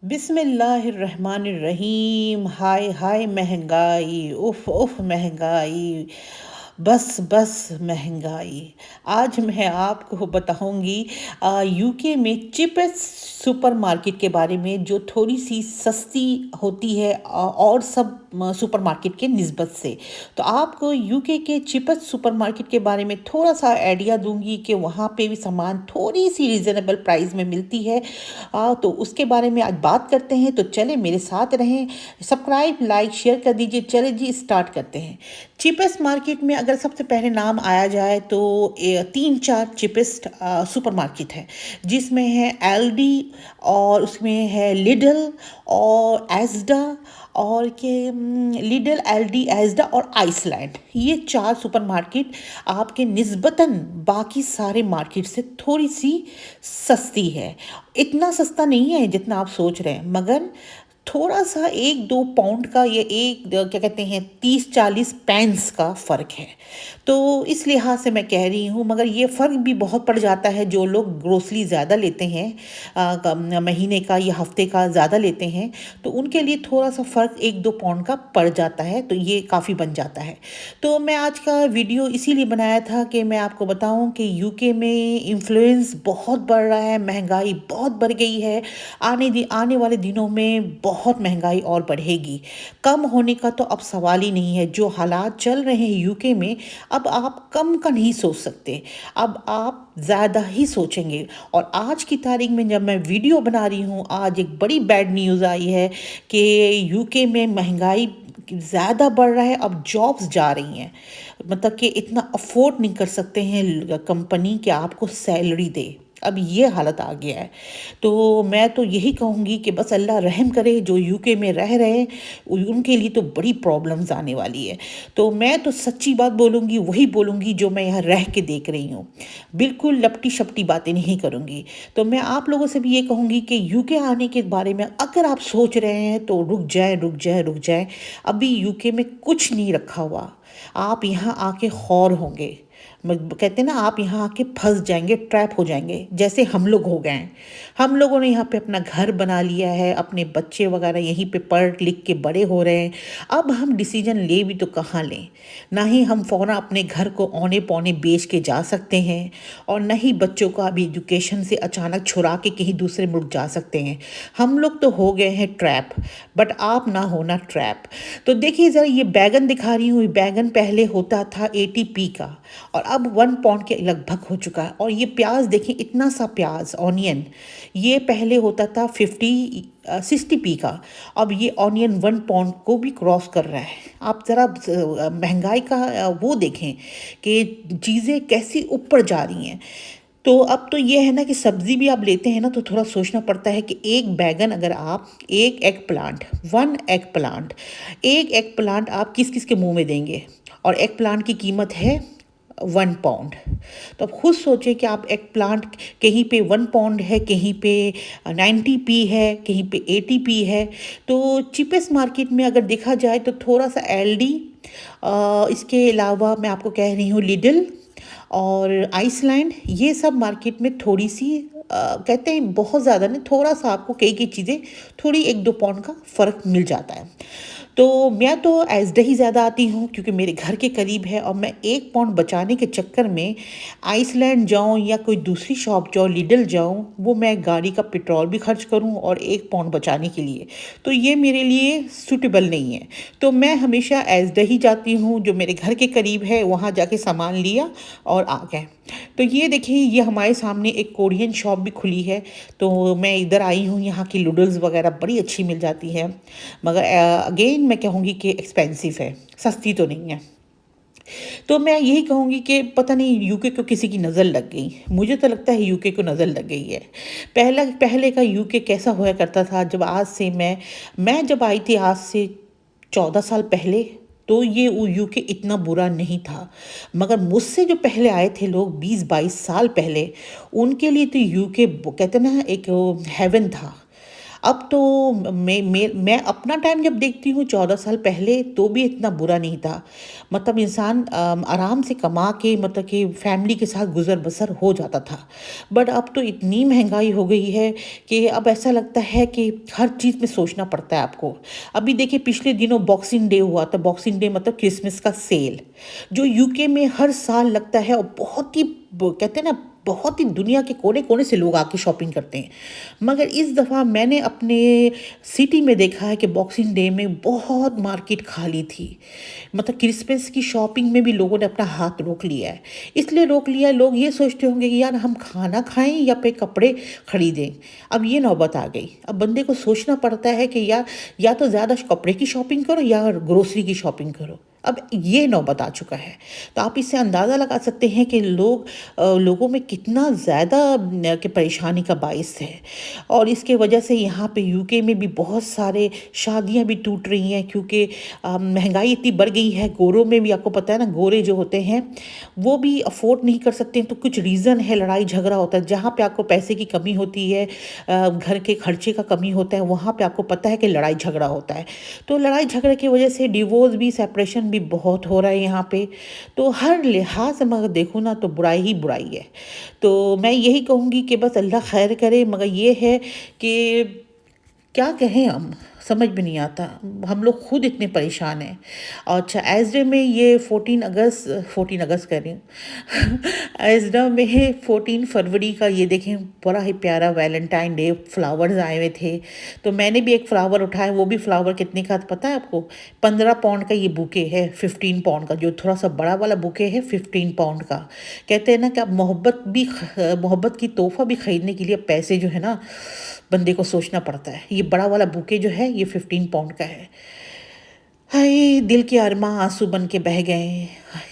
बिस्मिल्लाहिर्रहमानिर्रहीम। हाय हाय महंगाई, उफ उफ महंगाई, बस बस महंगाई। आज मैं आपको बताऊंगी यूके में चीपेस्ट सुपरमार्केट के बारे में, जो थोड़ी सी सस्ती होती है और सब सुपरमार्केट के निस्बत से। तो आपको यूके के चीपेस्ट सुपरमार्केट के बारे में थोड़ा सा आइडिया दूंगी कि वहाँ पे भी सामान थोड़ी सी रिजनेबल प्राइस में मिलती है। तो उसके बारे में आज बात करते हैं। तो चले मेरे साथ रहें, सब्सक्राइब लाइक शेयर कर दीजिए। चले जी स्टार्ट करते हैं। चीपेस्ट मार्केट में अगर सबसे पहले नाम आया जाए तो तीन चार चीपेस्ट सुपरमार्केट है, जिसमें है एलडी, और उसमें है लिडल और एस्डा, और के लिडल, एलडी, एस्डा और आइसलैंड। ये चार सुपरमार्केट आपके निस्बतन बाकी सारे मार्केट से थोड़ी सी सस्ती है। इतना सस्ता नहीं है जितना आप सोच रहे हैं, मगर थोड़ा सा 1-2 पाउंड का, ये क्या कहते हैं, 30-40 पेंस का फ़र्क है। तो इस लिहाज से मैं कह रही हूँ, मगर ये फ़र्क भी बहुत पड़ जाता है जो लोग ग्रोसरी ज़्यादा लेते हैं, महीने का या हफ्ते का ज़्यादा लेते हैं, तो उनके लिए थोड़ा सा फ़र्क 1-2 पाउंड का पड़ जाता है, तो ये काफ़ी बन जाता है। तो मैं आज का वीडियो इसीलिए बनाया था कि मैं आपको बताऊं कि यूके में इन्फ्लुएंस बहुत बढ़ रहा है, महंगाई बहुत बढ़ गई है। आने वाले दिनों में बहुत महंगाई और बढ़ेगी। कम होने का तो अब सवाल ही नहीं है। जो हालात चल रहे हैं यूके में, अब आप कम का नहीं सोच सकते, अब आप ज़्यादा ही सोचेंगे। और आज की तारीख में जब मैं वीडियो बना रही हूँ, आज एक बड़ी बैड न्यूज़ आई है कि यूके में महंगाई ज़्यादा बढ़ रहा है। अब जॉब्स जा रही हैं, मतलब कि इतना अफोर्ड नहीं कर सकते हैं कंपनी कि आपको सैलरी दे। अब ये हालत आ गया है। तो मैं तो यही कहूँगी कि बस अल्लाह रहम करे, जो यूके में रह रहे हैं उनके लिए तो बड़ी प्रॉब्लम्स आने वाली है। तो मैं तो सच्ची बात बोलूँगी, वही बोलूँगी जो मैं यहाँ रह के देख रही हूँ। बिल्कुल लपटी शपटी बातें नहीं करूँगी। तो मैं आप लोगों से भी ये कहूँगी कि यूके आने के बारे में अगर आप सोच रहे हैं तो रुक जाए, रुक जाए, रुक जाए। अभी यूके में कुछ नहीं रखा हुआ। आप यहाँ आके खौर होंगे। कहते हैं ना, आप यहाँ आके फंस जाएंगे, ट्रैप हो जाएंगे, जैसे हम लोग हो गए हैं। हम लोगों ने यहाँ पे अपना घर बना लिया है, अपने बच्चे वगैरह यहीं पे पढ़ लिख के बड़े हो रहे हैं। अब हम डिसीजन ले भी तो कहाँ लें? ना ही हम फ़ौरन अपने घर को औने पौने बेच के जा सकते हैं, और न ही बच्चों का अभी एजुकेशन से अचानक छुड़ा के कहीं दूसरे मुल्क जा सकते हैं। हम लोग तो हो गए हैं ट्रैप, बट आप ना होना ट्रैप। तो देखिए ज़रा, ये बैगन दिखा रही हूँ। बैगन पहले होता था 80p का, और अब 1 पाउंड के लगभग हो चुका है। और ये प्याज देखिए, इतना सा प्याज ऑनियन, ये पहले होता था 60p का, अब ये ऑनियन 1 पाउंड को भी क्रॉस कर रहा है। आप ज़रा महंगाई का वो देखें कि चीज़ें कैसी ऊपर जा रही हैं। तो अब तो ये है ना कि सब्ज़ी भी आप लेते हैं ना, तो थोड़ा सोचना पड़ता है कि एक बैगन, अगर आप एक एग प्लांट, एक एग प्लांट आप किस किस के मुंह में देंगे? और एग प्लांट की कीमत है 1 पाउंड। तो अब खुद सोचिए कि आप एग प्लांट, कहीं पे 1 पाउंड है, कहीं पे 90p है, कहीं पे 80p है। तो चीपेस्ट मार्केट में अगर देखा जाए तो थोड़ा सा एलडी, इसके अलावा मैं आपको कह रही हूँ लिडल और आइसलैंड, ये सब मार्केट में थोड़ी सी कहते हैं बहुत ज़्यादा नहीं, थोड़ा सा आपको कई कई चीज़ें थोड़ी 1-2 पाउंड का फ़र्क मिल जाता है। तो मैं तो एसडे ही ज़्यादा आती हूँ, क्योंकि मेरे घर के करीब है, और मैं 1 पाउंड बचाने के चक्कर में आइसलैंड जाऊँ या कोई दूसरी शॉप जाऊँ, लिडल जाऊँ, वो मैं गाड़ी का पेट्रोल भी खर्च करूँ और 1 पाउंड बचाने के लिए, तो ये मेरे लिए सूटेबल नहीं है। तो मैं हमेशा एसडे ही जाती हूँ, जो मेरे घर के करीब है, वहाँ जाके सामान लिया और आ गए। तो ये देखिए, ये हमारे सामने एक कोरियन शॉप भी खुली है, तो मैं इधर आई हूँ। यहाँ की नूडल्स वगैरह बड़ी अच्छी मिल जाती है, मगर अगेन मैं कहूँगी कि एक्सपेंसिव है, सस्ती तो नहीं है। तो मैं यही कहूँगी कि पता नहीं यूके को किसी की नज़र लग गई। मुझे तो लगता है यूके को नज़र लग गई है। पहले का यूके कैसा होया करता था, जब आज से मैं जब आई थी आज से 14 साल पहले, तो ये यूके इतना बुरा नहीं था। मगर मुझसे जो पहले आए थे लोग 20-22 साल पहले, उनके लिए तो यूके कहते ना एक हेवन था। अब तो मैं अपना टाइम जब देखती हूँ 14 साल पहले तो भी इतना बुरा नहीं था। मतलब इंसान आराम से कमा के मतलब कि फैमिली के साथ गुज़र बसर हो जाता था। बट अब तो इतनी महँगाई हो गई है कि अब ऐसा लगता है कि हर चीज़ में सोचना पड़ता है आपको। अभी देखिए पिछले दिनों बॉक्सिंग डे हुआ था, बॉक्सिंग डे मतलब क्रिसमस का सेल, जो यूके में हर साल लगता है और बहुत ही कहते हैं ना, बहुत ही दुनिया के कोने-कोने से लोग आके शॉपिंग करते हैं। मगर इस दफ़ा मैंने अपने सिटी में देखा है कि बॉक्सिंग डे में बहुत मार्केट खाली थी। मतलब क्रिसमस की शॉपिंग में भी लोगों ने अपना हाथ रोक लिया है। इसलिए रोक लिया है, लोग ये सोचते होंगे कि यार हम खाना खाएँ या फिर कपड़े खरीदें। अब ये नौबत आ गई। अब बंदे को सोचना पड़ता है कि यार या तो ज़्यादा कपड़े की शॉपिंग करो या ग्रोसरी की शॉपिंग करो। अब ये नौबत आ चुका है। तो आप इससे अंदाज़ा लगा सकते हैं कि लोगों में कितना ज़्यादा कि परेशानी का बाइस है। और इसके वजह से यहाँ पे यूके में भी बहुत सारे शादियाँ भी टूट रही हैं, क्योंकि महंगाई इतनी बढ़ गई है। गोरों में भी आपको पता है ना, गोरे जो होते हैं वो भी अफोर्ड नहीं कर सकते हैं, तो कुछ रीज़न है, लड़ाई झगड़ा होता है। जहाँ पे आपको पैसे की कमी होती है, घर के खर्चे का कमी होता है, वहाँ पे आपको पता है कि लड़ाई झगड़ा होता है। तो लड़ाई झगड़े की वजह से डिवोर्स भी, सेपरेशन भी बहुत हो रहा है यहाँ पे। तो हर लिहाज से मगर देखूँ ना तो बुराई ही बुराई है। तो मैं यही कहूँगी कि बस अल्लाह खैर करे, मगर ये है कि क्या कहें हम, समझ में नहीं आता। हम लोग खुद इतने परेशान हैं। और अच्छा एज़रा में ये 14 अगस्त कह रही हूँ एज़रा में 14 फरवरी का ये देखें, बड़ा ही प्यारा वैलेंटाइन डे फ्लावर्स आए हुए थे। तो मैंने भी एक फ्लावर उठाया। वो भी फ्लावर कितने का पता है आपको? 15 पाउंड का ये बुके है, 15 पाउंड का। जो थोड़ा सा बड़ा वाला बुके है 15 पाउंड का। कहते हैं ना कि अब मोहब्बत की तोहफ़ा भी खरीदने के लिए पैसे जो है ना, बंदे को सोचना पड़ता है। ये बड़ा वाला बुके जो है ये 15 पाउंड का है। हाय दिल के अरमां आंसू बन के बह गए,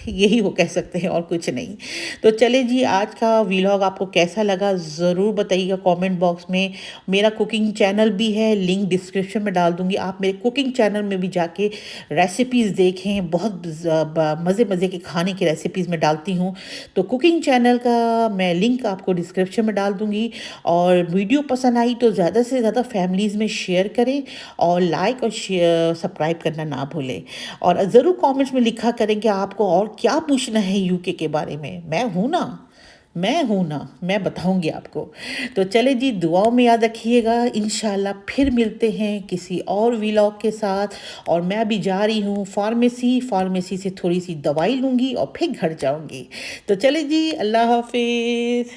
यही वो कह सकते हैं और कुछ नहीं। तो चले जी, आज का व्लॉग आपको कैसा लगा ज़रूर बताइएगा कमेंट बॉक्स में। मेरा कुकिंग चैनल भी है, लिंक डिस्क्रिप्शन में डाल दूंगी। आप मेरे कुकिंग चैनल में भी जाके रेसिपीज़ देखें, बहुत मज़े मज़े के खाने की रेसिपीज़ में डालती हूँ। तो कुकिंग चैनल का मैं लिंक आपको डिस्क्रिप्शन में डाल दूंगी। और वीडियो पसंद आई तो ज़्यादा से ज़्यादा फैमिलीज़ में शेयर करें, और लाइक और शेयर सब्सक्राइब करना ना भूलें। और ज़रूर कमेंट्स में लिखा करें कि आपको और क्या पूछना है यूके के बारे में। मैं हूँ ना, मैं बताऊंगी आपको। तो चले जी, दुआओं में याद रखिएगा। इंशाल्लाह फिर मिलते हैं किसी और व्लॉग के साथ। और मैं अभी जा रही हूँ फार्मेसी से थोड़ी सी दवाई लूँगी और फिर घर जाऊँगी। तो चले जी, अल्लाह हाफिज़।